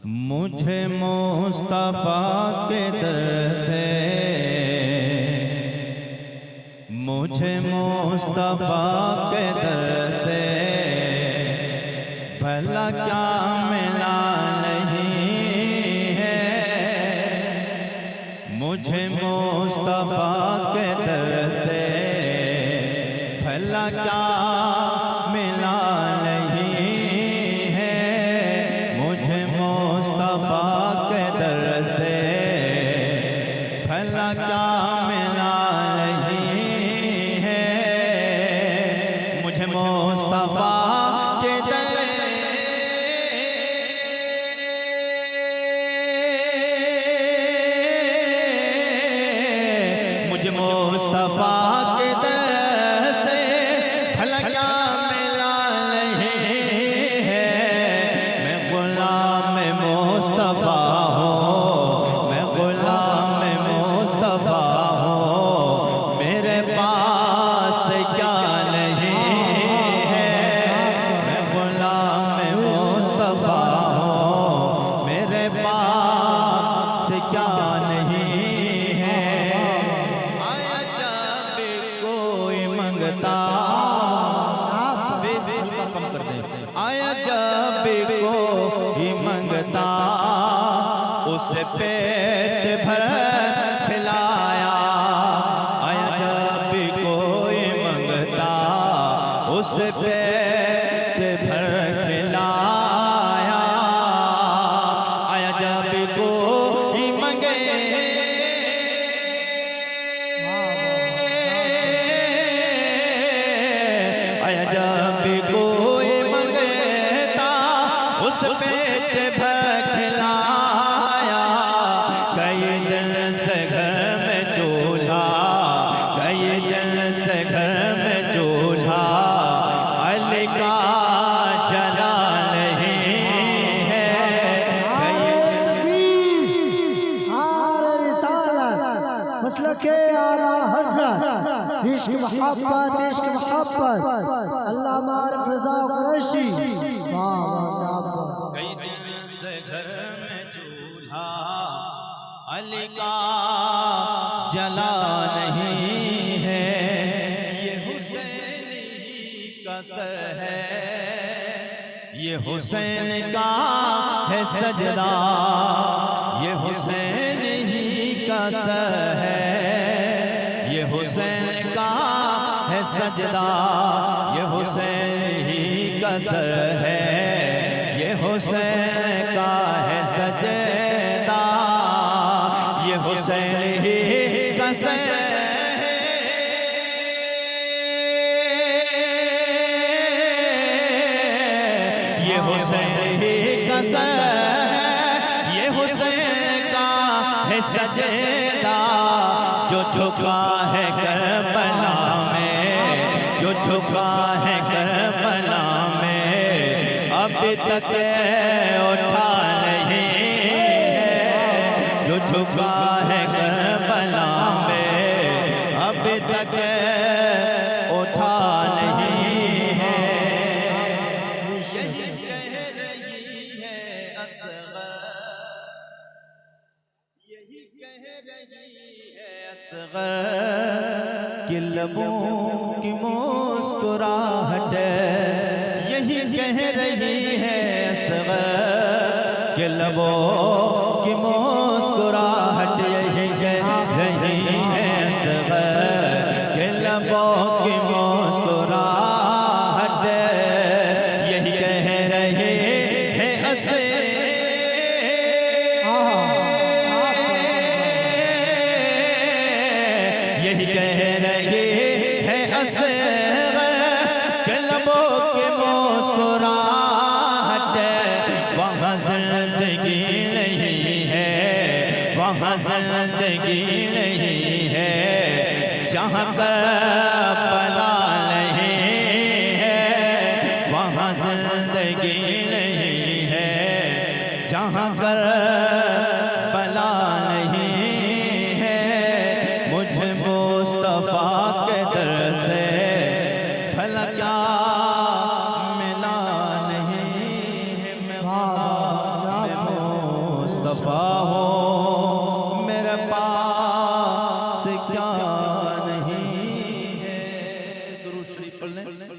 मुझे मुस्तफा के दर से, मुझे मुस्तफा के दर से भला क्या मिला नहीं है। मुझे मुस्तफा के दर से भला क्या मिला नहीं है। मुझे मुस्तफा के दर से भला क्या मिला नहीं है। मुझे मुस्तफा के दर, मुझे मुस्तफा के दर से भला क्या मिला नहीं है। मैं गुलाम मुस्तफा हूँ, मैं गुलाम मुस्तफा हूँ, मेरे पास क्या नहीं है। मैं गुलाम मुस्तफा हूँ, मेरे पास क्या नहीं है। आया जब कोई मंगता, कम कर दे। आया जब कोई मंगता, उसे पेट भर खिलाया। आया जब कोई मंगता, उसे पेट भर खिलाया। आया जब कोई मंगे, आया जब कोई मंगता, उस पेट भर खिलाया। कई दिन से घर में चूल्हा, कई दिन से घर में चूल्हा अली का जला नहीं है। मसलके आला हज़रत, इश्क मोहब्बत, इश्क मोहब्बत, अल्लाह मारिफ रज़ा कुरैशी। कई दिन से घर में चूल्हा अली का जला नहीं है। ये हुसैन ही का सर है, ये हुसैन का है सजदा, ये हुसैन ही का सर है, ये हुसैन का है सजदा, ये हुसैन ही का सर है, ये हुसैन का है सजदा, ये हुसैन ही का सर है। ये हुसैन ही का सर है, ये हुसैन का है सजदा। जो झुका है करबला में, जो झुका है करबला में, अभी तक उठा नहीं है। जो झुका है करबला में, अभी तक उठा नहीं है। यही कह रही है असग़र, यही कह रही है असग़र कि लबों की मुस्कुराहट, यही कह रही है असग़र कि लबों की मुस्कुराहट, यही कह रही है असग़र कि लबों की मुस्कुराहट, यही कह रही है असग़र। यही कह रही है असग़र के लबों की मुस्कुराहट, वहाँ ज़िंदगी नहीं है, वहाँ ज़िंदगी नहीं है, जहाँ करबला नहीं है। वहाँ ज़िंदगी नहीं है, जहाँ करबला नहीं है। मुझे मुस्तफा के दर से भला क्या मिला नहीं है। मैं मेरे पास क्या नहीं है। दुरूद शरीफ पढ़ लें।